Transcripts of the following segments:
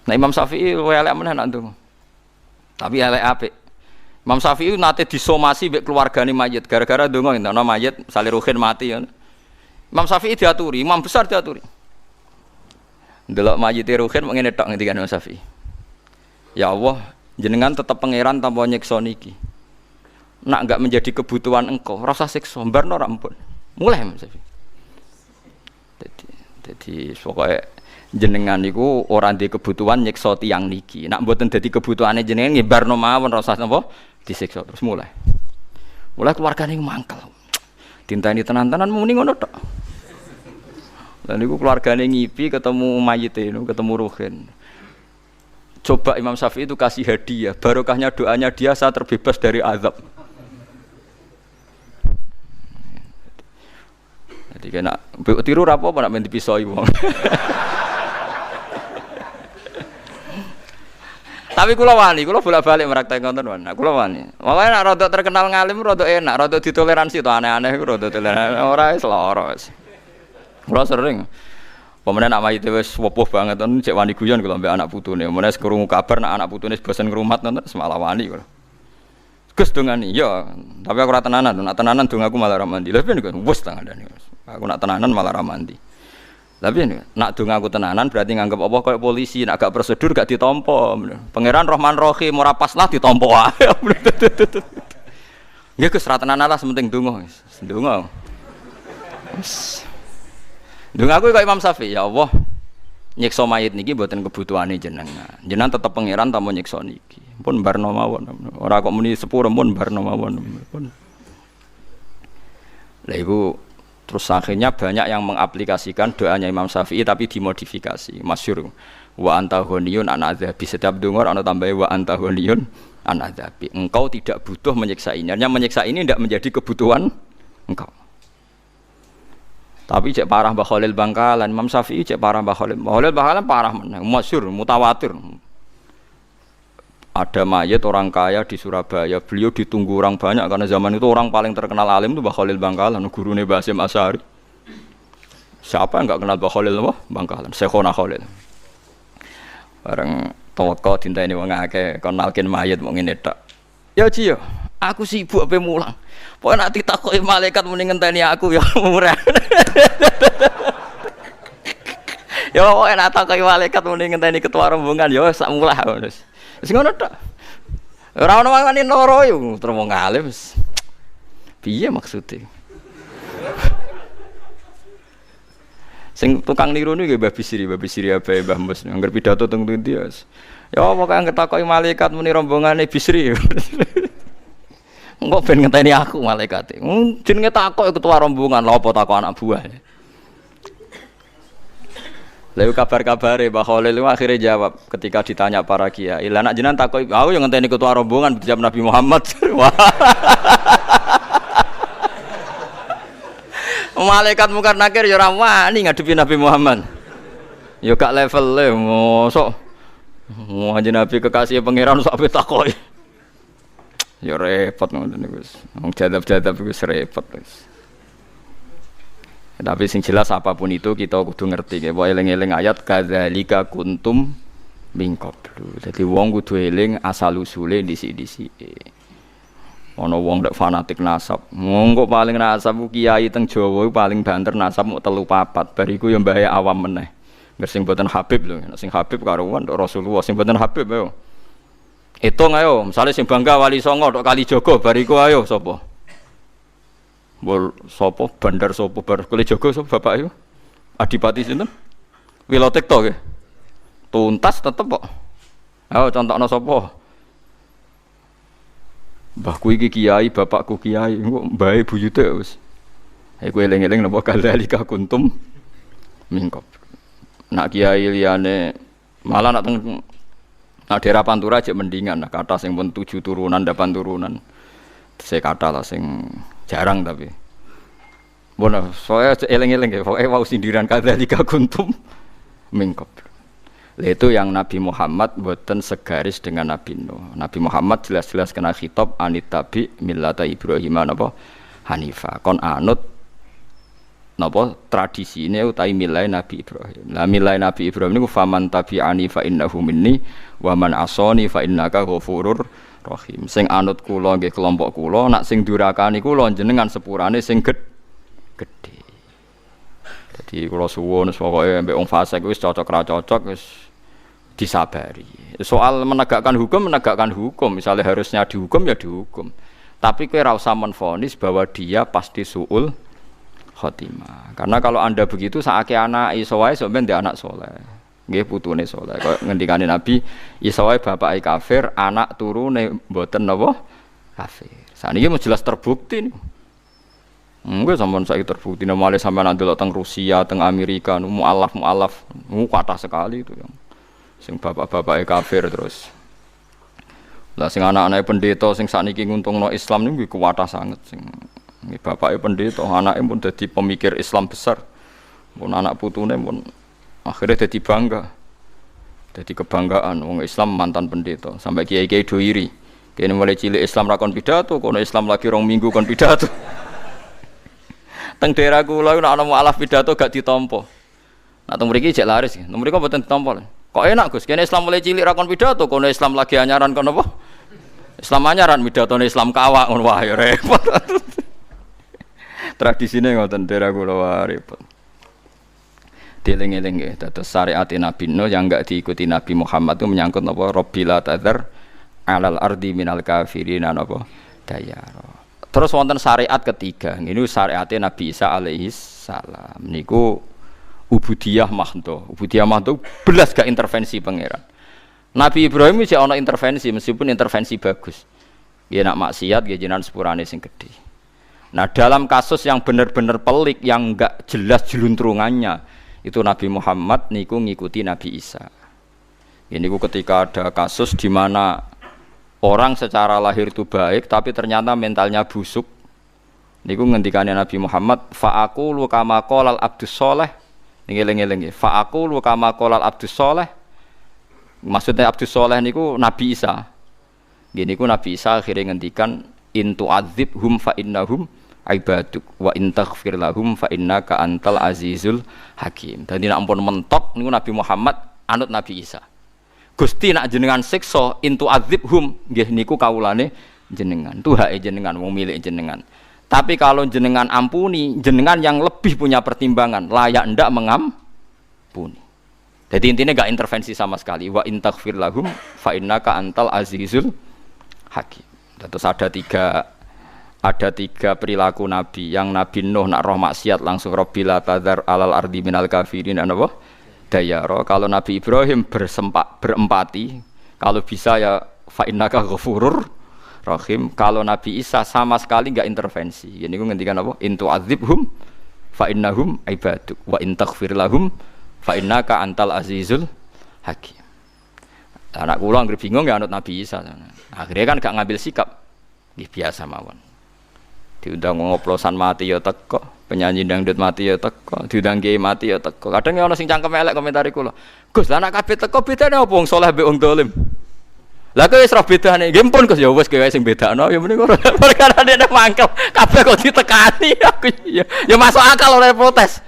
Nah Imam Syafi'i luwih elek meneh nak ndonga. Tapi elek apik. Imam Syafi'i nate disomasi mbek keluargane mayit gara-gara ndonga entekno mayit misale ruhin mati ya. Imam Syafi'i diaturi, imam besar diaturi. Ndelok mayite ruhin mung ngene tok ngendikan Imam Syafi'i. Ya Allah, jenengan tetap pangeran tanpa nyiksa niki. Nak enggak menjadi kebutuhan engkau, rasa siksa, barno ra ampun. Mulai Imam Syafi'i. Jadi pokoknya jenengan niku ora ndek kebutuhan nyiksa tiyang niki. Nak mboten dadi kebutuhane jenengan nggih barno mawon rasa napa disiksa terus mulai. Mulai keluargane mangkel. Dinteni tenan-tenan muni ngono tok. Lah niku keluargane ngipi ketemu mayite niku ketemu ruhin. Coba Imam Syafi'i itu kasih hadiah, barokahnya doanya dia saya terbebas dari azab. Jadi kena tiru apa nak main dipisoi wong. Tapi kula wani, kula bolak-balik meraktek konten wan. Kula wani. Wae nek rada terkenal ngalim rada enak, rada ditoleransi to aneh-aneh iku rada toleran. Ora wis lara wis. Kula sering pemenang nak mayite wis wopoh banget ten cek wani guyon kula mbek anak putune. Menes krungu kabar nak anak putune bosen ngrumat nonton semalah wani kula. Gus dongani, ya, tapi aku ora tenanan, nak tenanan dong aku malah ra mandi. Lha piye niku? Wes tangandane. Aku nak tenanan malah ra mandi. Lha piye niku? Nak dong aku tenanan berarti nganggep apa koyo polisi, nak gak prosedur gak ditampa. Pangeran Rahman Rahim ora pas lah ditampa wae. Nggih Gus ra tenanan lah sementing donga wis. Donga. Wis. Dong aku kok Imam Syafi'i, ya Allah. Nyiksa mayit niki mboten kebutuhane jenengan. Jenengan tetep pangeran tamu nyiksa niki. Pun barno mawon. Ora kok muni sepuro pun barno mawon. Lah iku terus akhirnya banyak yang mengaplikasikan doanya Imam Syafi'i tapi dimodifikasi. Masyhur wa anta ghaniyun an adzabi. Setiap donga ana tambahe wa anta ghaniyun an adzabi. Engkau tidak butuh menyiksa ini. Artinya menyiksa ini tidak menjadi kebutuhan engkau. Tapi cek parah Mbah Khalil Bangkalan, Imam Syafi'i cek parah Mbah Khalil. Mbah Khalil Bangkalan parah meneh, masyhur, mutawatir. Ada mayat orang kaya di Surabaya, beliau ditunggu orang banyak karena zaman itu orang paling terkenal alim itu Mbah Khalil Bangkalan, gurune Mbah Hasyim Asy'ari. Siapa yang enggak kenal Mbah Khalil Bangkalan? Syekhona Khalil. Bareng toko dinteni wong akeh kon nalkin mayat mung ngene tok. Ya Ji yo, aku sibuk ape mulang. Pokoke nek ditakoki malaikat muni ngenteni aku ya murah. Ya pokoke nek ditakoki malaikat muni ngenteni ketua rombongan ya sak mulah wis. Wis ngono tok. Ora ono wani loro yo terus wong alim wis. Piye maksude? Sing tukang niru niku Mbah Bisri abae Mbah Mus ngger pidato teng ndi ya. Ya pokoke angger takoki malaikat muni rombongane Bisri. Engko ben ngenteni aku malaikate. Jenenge takok ketua rombongan, lha apa takok anak buah. Lalu kabar-kabare Mbah Khalil akhirnya jawab ketika ditanya para kiai, "Lah nek jenengan takok aku yang ngenteni ketua rombongan dijawab Nabi Muhammad." Malaikat mungkar nakir ya ora wani ngadepi Nabi Muhammad. Ya gak levele mosok. Kanjeng Nabi kekasih pangeran sok ape takoki. Ya repot ngoten niku wis. Wong jadab-jadab iku repot wis. Tapi sing jelas apapun itu kita kudu ngerti nggih, wae eling-eling ayat kadzalika kuntum min qablu. Dadi wong kudu eling asal usule dhisik-dhisike. Ana wong nek fanatik nasab. Monggo paling nasab kiai teng Jawa paling banter nasab mung 3-4. Bariku ya mbahe awam meneh. Nggih sing boten Habib lho, sing Habib karuan Rasulullah sing boten Habib ayo. Hitung ayo, misalnya sing bangga Wali Songo tok Kalijogo bariku ayo sapa? Bol sapa bandar sapa bar Kalijogo sapa bapak ayo? Adipati sinten? Wilotekto nggih. Tuntas tetep kok. Ayo contohna sapa? Mbahku iki kiai, bapakku kiai, engko mbahe buyute wis. Iku eling-eling napa kadzalika kuntum mingkop. Nak kiai liyane malah nak teng nah daerah Pantura aja mendingan, nah kata sing pun 7 turunan, 8 turunan. Saya kata lah sing jarang tapi. Bona, saya eling-eling ya, pokoknya wau sindiran kadzalika kuntum mingkop. Itu yang Nabi Muhammad boten segaris dengan Nabi Nuh. Nabi Muhammad jelas-jelas kena khitab anitabi millata Ibrahim napa Hanifah. Kon anut napa tradisine utawi milai Nabi Ibrahim. Lah milai Nabi Ibrahim niku faman tabi'ani fa innahu minni wa man asani fa innaka ghafurur rahim. Sing anut kula nggih kelompok kula, nak sing durakani kula jenengan sepurane sing gedhe. Dadi kula suwun pokoke mbek wong fasik wis cocok ra cocok wis disabari. Soal menegakkan hukum, misalnya harusnya dihukum ya dihukum. Tapi kowe ora usah menvonis bahwa dia pasti suul khotimah. Karena kalau Anda begitu saake anak iso wae sampeyan ndek anak saleh. Nggih putune saleh. Kaya ngendikane Nabi, iso wae bapake kafir, anak turune mboten napa kafir. Saniki mung jelas terbukti niku. Enggak sampean saiki terbukti nemale sampean ndelok teng Rusia, teng Amerika, mualaf, kathah sekali itu yang sing bapak-bapake kafir terus. Lah sing anak-anake pendeta sing sakniki nguntungno Islam niku kuwatah sanget sing bapake pendeta, anake pun dadi pemikir Islam besar. Pun anak putune pun akhirnya dadi bangga. Dadi kebanggaan wong Islam mantan pendeta, sampai kiai-kiai do iri. Kene mulai cilik Islam ra kon pidato, kono Islam lagi 2 minggu kon pidato. Teng daerah kula nek ana mualaf pidato gak ditampa. Nak teng mriki jek laris, teng mriki mboten ditampa. Kok enak Gus, kene Islam mulai cilik ra kon pidato, kono Islam lagi anyaran kon apa? Islam anyaran pidatone Islam kawak ngono wae repot. Tradisine ngoten daerah kula wae repot. Dieling-eling nggih, dados syariat Nabi Nuh yang enggak diikuti Nabi Muhammad itu menyangkut napa Rabbila tadzar alal ardi minal kafirin napa dayara. Terus wonten syariat ketiga, ini syariat Nabi Isa alaihi salam. Niku ubudiyah mahdo. Ubudiyah mahdo belas gak intervensi pangeran. Nabi Ibrahim iki ana intervensi meskipun intervensi bagus. Nggih nak maksiat nggih jenengan sepurane sing gedhe. Nah, dalam kasus yang benar-benar pelik yang enggak jelas jeluntrungannya, itu Nabi Muhammad niku ngikuti Nabi Isa. Ini niku ketika ada kasus di mana orang secara lahir itu baik tapi ternyata mentalnya busuk. Niku ngendikane Nabi Muhammad, fa aqulu kama qalal abdus sholeh. Ngeling-eling nggih. Fa aqulu kama qalal abdus sholeh. Maksudnya abdus sholeh niku Nabi Isa. Gini niku Nabi Isa akhirnya ngendikan in tu'adzibhum fa innahum ibaduk wa in taghfir lahum fa innaka antal azizul hakim. Dadi nek ampun mentok niku Nabi Muhammad anut Nabi Isa. Gusti nak jenengan siksa in tu'adzibhum nggih niku kawulane jenengan. Tuhake jenengan wong milik jenengan. Tapi kalau jenengan ampuni, jenengan yang lebih punya pertimbangan, layak ndak mengampuni. Jadi intinya enggak intervensi sama sekali. Wa in taghfir lahum fa innaka antal azizul hakim. Terus ada tiga perilaku Nabi. Yang Nabi Nuh nak roh maksiat langsung Rabbila tadzar alal ardi minal kafirin apa? Dayara. Kalau Nabi Ibrahim berempati, kalau bisa ya fa innaka ghafurur rahim. Kalau Nabi Isa sama sekali enggak intervensi. Ini ku ngendikan apa? In tu'adzibhum fa innahum ibaduk wa in taghfir lahum fa innaka antal azizul hakim. Anak kula anggere bingung ya anut Nabi Isa. Akhirnya kan gak ngambil sikap. Nggih biasa mawon. Diundang ngoplosan mati ya teko, penyanyi dangdut mati ya teko, diundang kiai mati ya teko. Kadang ana sing cangkem elek komentari kula. Gus, lah anak kabeh teko bedane apa wong saleh mbek wong dolim? Lah kowe wis ora bedane. Nggih pun Gus ya wis kowe sing bedakno ya mrene ngono. Perkara dene mangkel kabeh kok ditekani aku ya masuk akal oleh protes.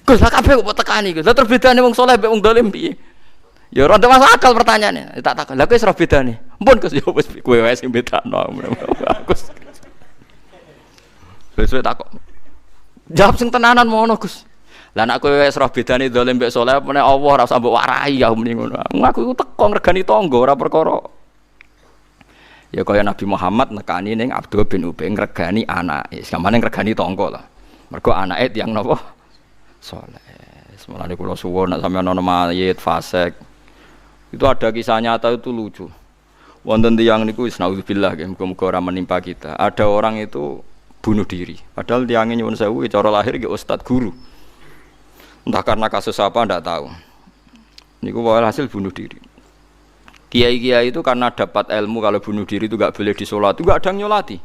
Gus, lah kabeh kok tekani Gus. Lah terbedane wong saleh mbek wong dolim piye? Ya ora masuk akal pertanyaane. Tak takon. Lah kowe wis ora bedane. Pun Gus ya wis kowe wae sing bedakno. Gus. Wis takok. Jawab sing tenanan mono Gus. Lah nek kowe wis roh bedane dolim mbek saleh meneh Allah ora usah mbok warai ya muni ngono. Aku iku teko ngregani tangga ora perkara. Ya kaya Nabi Muhammad nekani ning Abdul bin Ubay ngregani anake. Samane ngregani tangga lah. Mergo anake tiyang napa? Saleh. Semulane kula suwun nek sampeyan ana mayit fasik. Itu ada kisah nyata itu lucu. Wonten tiyang niku wis naudzubillah nggih muga-muga ora menimpa kita. Ada orang itu bunuh diri. Padahal tiyangnya nyuwun sewu cara lahir nggih ustaz guru. Entah karena kasus apa ndak tahu. Niku hasil bunuh diri. Kiai-kiai itu karena dapat ilmu kalau bunuh diri itu enggak boleh disolat, enggak ada yang nyolati.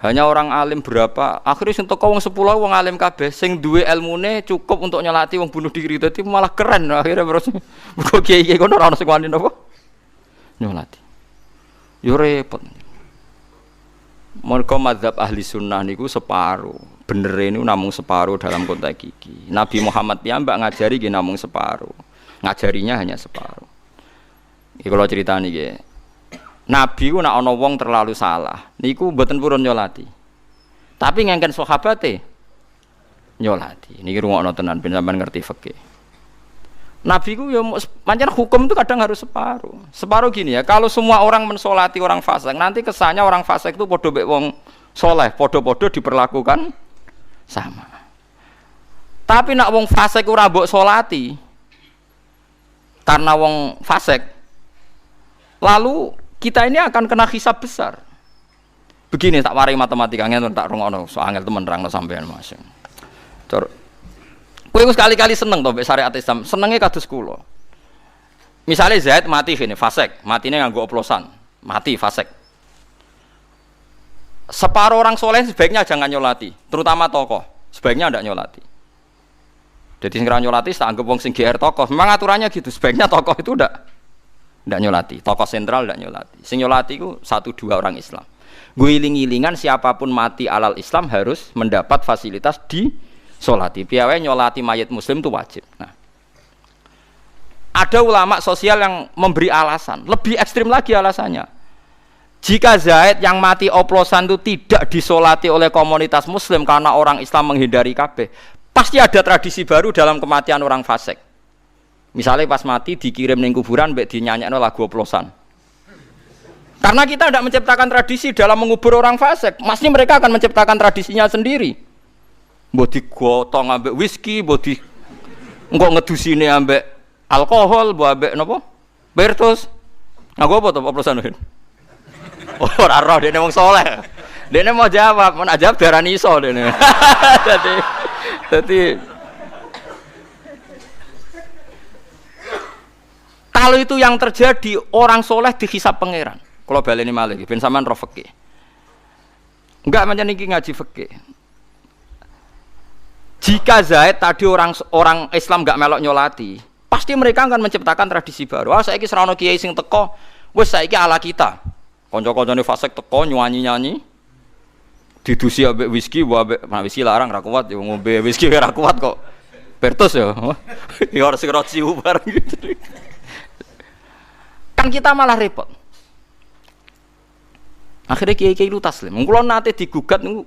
Hanya orang alim berapa, akhirnya sing teko wong 10 wong alim kabeh sing duwe ilmune cukup untuk nyolati wong bunuh diri. Dadi malah keren akhirnya terus. Mergo kiai-kiai kono ora ono sing wani napa? Nyolati. Yo repot. Mergo mazhab ahli sunnah niku separuh. Bener ini namung separuh dalam konteks iki. Nabi Muhammad piyambak ngajari nggih namung separuh. Ngajarinya hanya separuh. Iki kula critani nggih. Nabi ku nek ana wong terlalu salah, niku mboten purun nyolati. Tapi ngengken sahabate nyolati. Niki rungokno tenan ben sampean ngerti fikih. Nabi ku ya pancen hukum itu kadang harus separuh. Separuh gini ya, kalau semua orang mensolati orang fasik, nanti kesannya orang fasik itu podo mek wong soleh, podo-podo diperlakukan sama. Tapi nak wong fasik ora mbok solati, karena wong fasik, lalu kita ini akan kena hisab besar. Begini tak warai matematika ngene tak rungono, so angel temen nerangno sampean Mas. Kowe sekali-kali seneng to mbek syariat Islam, senenge kados kula. Misale Zaid mati gini, fasik, matine nganggo oplosan, mati fasik. Separuh orang soleh sebaiknya jangan nyolati, terutama tokoh, sebaiknya ndak nyolati. Jadi sing nyolati tak anggap wong sing GR tokoh, memang aturannya gitu, sebaiknya tokoh itu ndak nyolati, tokoh sentral ndak nyolati. Sing nyolati ku 1-2 orang Islam. Guiling-gilingan siapapun mati alal Islam harus mendapat fasilitas di solati. Piawai nyolati mayat muslim itu wajib. Nah, ada ulama sosial yang memberi alasan, lebih ekstrim lagi alasannya. Jika Zaid yang mati oplosan itu tidak disolati oleh komunitas muslim karena orang Islam menghindari kabeh, pasti ada tradisi baru dalam kematian orang fasik. Misalnya pas mati dikirim ning kuburan mbek dinyanyekno lagu oplosan. Karena kita tidak menciptakan tradisi dalam mengubur orang fasik, pasti mereka akan menciptakan tradisinya sendiri. Mbok digotong ambek whisky, mbok di engko ngedusine ambek alkohol, mbok ambek napa? Bertus. Nggo apa to oplosan kan? Ora roh dene wong saleh. Dene mau jawab, mun ajab darani iso dene. Dadi kalau itu yang terjadi, orang soleh dihisab pangeran. Kalau baleni malih ben sampean roh fikih. Enggak pancen iki ngaji fikih. Jika Zaid tadi orang Islam enggak melok nyolati, pasti mereka akan menciptakan tradisi baru. Ah saiki ora ono kiai sing teko, wis saiki ala kita. Kanca-kancane fasik teko nyanyi-nyanyi. Didusi ambek whisky, ambek whisky larang ra kuat, ya ngombe whisky ora kuat kok. Bertus ya. Ya ora sing rociu bareng gitu. Kan kita malah repot. Akhirnya kiai-kiai lu taslim. Kula nate digugat niku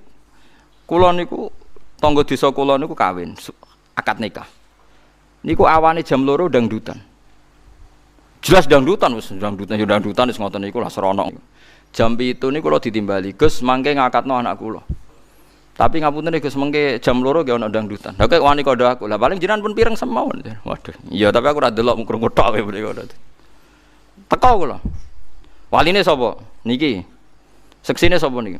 kula niku tangga desa kula niku kawin akad nikah. Niku awane jam 2 dangdutan. Jelas dangdutan wis dangdutan wis ngoten niku lah serono. Jam 7 niku kula ditimbali, Gus mangke ngakatno anak kula. Tapi ngapunten Gus mengke jam 2 ge ana dangdutan. Lah kok wani kodo aku. Lah paling jenengan pun pireng semawon. Waduh. Iya tapi aku ora delok krungu tok kowe mriko. Teko kula. Waline sapa? Niki. Seksine sapa niki?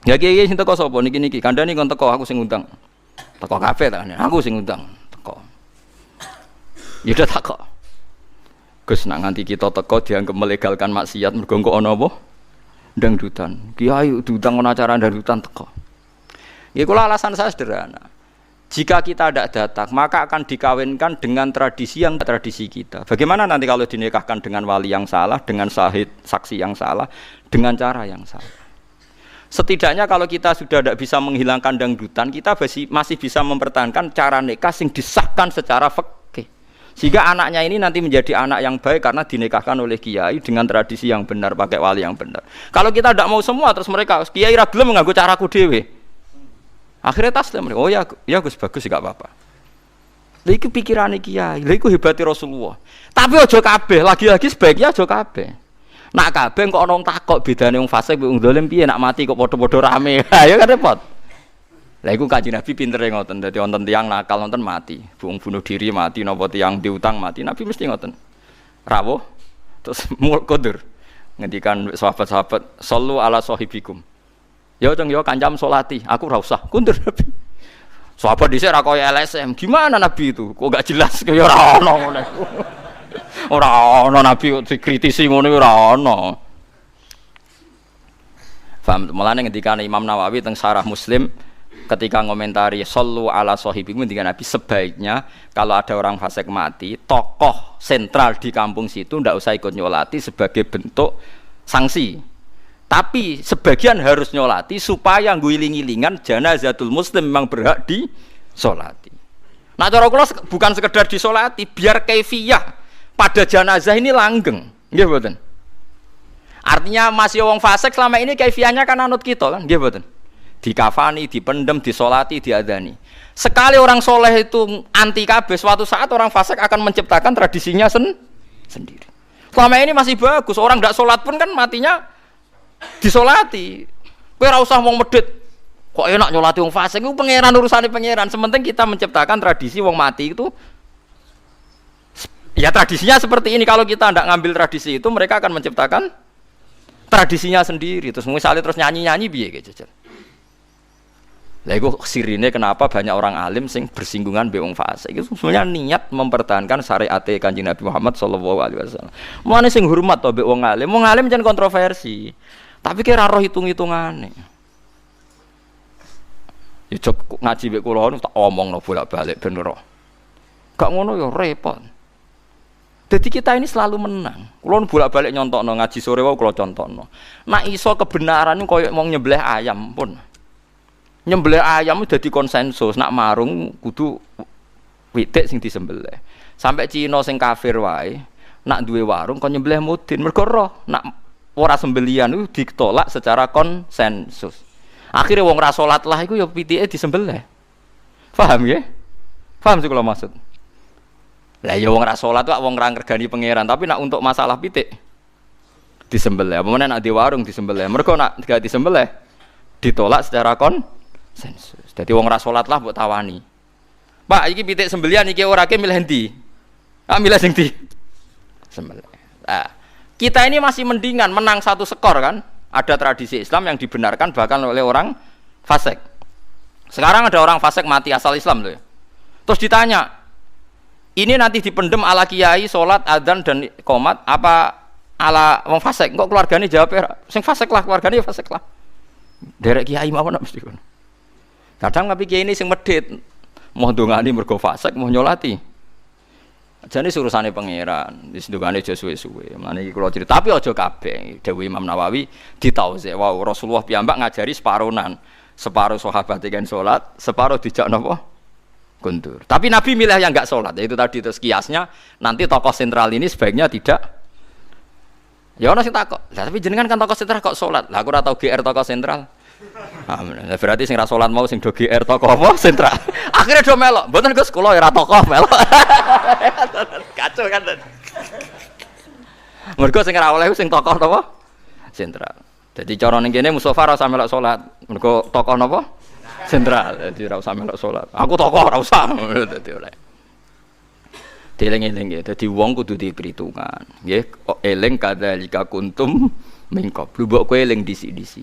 Ya kiai sing teko sapa niki kandhani kon teko aku sing ngundang. Teko kafe ta aku sing ngundang. Teko. Ya udah teko. Gus nak nganti kita teko dianggap melegalkan maksiat mergo kok ana apa? Dangdutan. Kiai diundang ana acara dangdutan teko. Ya kula alasan saya sederhana. Jika kita tidak datang, maka akan dikawinkan dengan tradisi yang tradisi kita. Bagaimana nanti kalau dinikahkan dengan wali yang salah, dengan syahid saksi yang salah, dengan cara yang salah? Setidaknya kalau kita sudah tidak bisa menghilangkan dangdutan, kita masih bisa mempertahankan cara nikah yang disahkan secara fikih. Sehingga anaknya ini nanti menjadi anak yang baik karena dinikahkan oleh kiai dengan tradisi yang benar, pakai wali yang benar. Kalau kita tidak mau semua, terus mereka kiai ra gelem nganggo caraku dhewe. Akhirnya taslim, oh ya Gus bagus enggak apa-apa. Lha iku pikirane kiai, lha iku hebate Rasulullah. Tapi aja kabeh, lagi-lagi sebaiknya aja kabeh. Nak kabeh kok ana wong takok bedane wong fasik mbek wong dolim piye nak mati kok padha-padha rame. Ha ya kan repot. Lah iku Kanjeng Nabi pintere ngoten, dadi wonten tiyang nakal wonten mati, wong bunuh diri mati napa tiyang diutang mati, Nabi mesti ngoten. Rawuh terus mul kodur. Ngendikan sahabat-sahabat, "Shallu ala sahibikum." Ya ceng yo kancam salati, aku ora usah kundur Nabi. Sahabat dhisik ra koyo LSM, gimana Nabi itu? Kok gak jelas kaya ora ono ngene. Ora ono Nabi kok dikritisi ngono ora ono. Paham? Mulane ngendikane Imam Nawawi teng Syarah Muslim ketika ngomentari sallu ala sahibikum ngendikan Nabi sebaiknya kalau ada orang fasik mati, tokoh sentral di kampung situ ndak usah ikut nyolati sebagai bentuk sanksi. Tapi sebagian harus nyolati supaya ngiling-ngilingan janazatul muslim memang berhak disolati. Nah cara kula bukan sekedar disolati, biar kaifiyah pada jenazah ini langgeng, nggih mboten. Artinya masih wong fasik selama ini kaifiyahnya kan anut kita kan, nggih mboten. Dikafani, dipendem, disolati, diadani. Sekali orang soleh itu anti kabeh, suatu saat orang fasik akan menciptakan tradisinya sendiri. Selama ini masih bagus, orang tidak sholat pun kan matinya disolati. Kowe ora usah wong medhit. Kok enak nyolati wong fasik, iku pangeran urusane pangeran. Sementing kita menciptakan tradisi wong mati itu ya tradisinya seperti ini. Kalau kita tidak ngambil tradisi itu, mereka akan menciptakan tradisinya sendiri. Terus misalnya terus nyanyi-nyanyi piye gitu. Lah iku sirine kenapa banyak orang alim sing bersinggungan mbek wong fasik. Itu sebenarnya niat mempertahankan syariat Kanjeng Nabi Muhammad sallallahu alaihi wasallam. Mulane sing hormat to mbek wong alim. Wong alim jan kontroversi. Tapi kira roh hitung-hitungane. Ya cok ngaji mbek kula niku tak omongno bolak-balik ben roh. Gak ngono ya repot. Jadi kita ini selalu menang. Kula bolak-balik nyontokno ngaji sore wae kula contohno. Nek iso kebenaran koyo mau nyembelih ayam pun. Nyembelih ayam itu dadi konsensus, nak marung kudu witik sing disembelih. Sampai Cina sing kafir wae, nak duwe warung kon nyembelih mudin, mergo roh nak ora sembelian itu ditolak secara konsensus. Akhirnya wong ra salat lah iku ya pitike disembelih. Paham ya? Paham sih kalau maksud. Lah ya wong ra salat kok wong ra ngregani pangeran, tapi nak untuk masalah pitik disembelih. Apa meneh nak di warung disembelih. Mergo nak gak disembelih ditolak secara konsensus. Jadi wong ra salat lah mbok tawani. Pak, iki pitik sembelian iki ora ke milih endi? Ah milih sing di sembelih. Nah, kita ini masih mendingan menang satu skor kan? Ada tradisi Islam yang dibenarkan bahkan oleh orang fasik. Sekarang ada orang fasik mati asal Islam loh. Terus ditanya, ini nanti dipendem ala kiai, sholat, adzan dan qomat apa ala wong fasik? Kok keluarganya jawabnya sing fasik lah, keluarganya fasik lah. Derek kiai mawon mesti kon. Kadang tapi kiai ini sing medhit, mau ndongani mergo fasik, mau nyolati. Jane urusane pangeran, wis ndongane aja suwe-suwe. Mane iki kula cerita, tapi aja kabeh. Dawuh Imam Nawawi ditauze, wow Rasulullah piyambak ngajari separonan. Separuh sahabat kan salat, separuh dijak napa? Kundur. Tapi Nabi milih yang enggak salat. Itu tadi terus kiasnya nanti tokoh sentral ini sebaiknya tidak. Ya ono sing takok. Lah tapi jenengan kan tokoh sentral kok salat. Lah aku ora tau GR tokoh sentral. Nah, berarti sing ra salat mau sing do GR tokoh apa sentral. Akhirnya do melok. Mboten Gus kula ora tokoh melok. Kacau kan. Mergo sing ora oleh sing tokoh napa? Sentral. Jadi cara ning kene Mustofa ora usah melok salat. Mergo tokoh napa? Sentral. Jadi ora usah melok salat. Aku tokoh ora usah. Dadi oleh. Dieling-eling ya. Dadi wong kudu diperhitungan. Nggih, eling kadzalika kuntum min qablu. Mbok kowe eling disi-disi.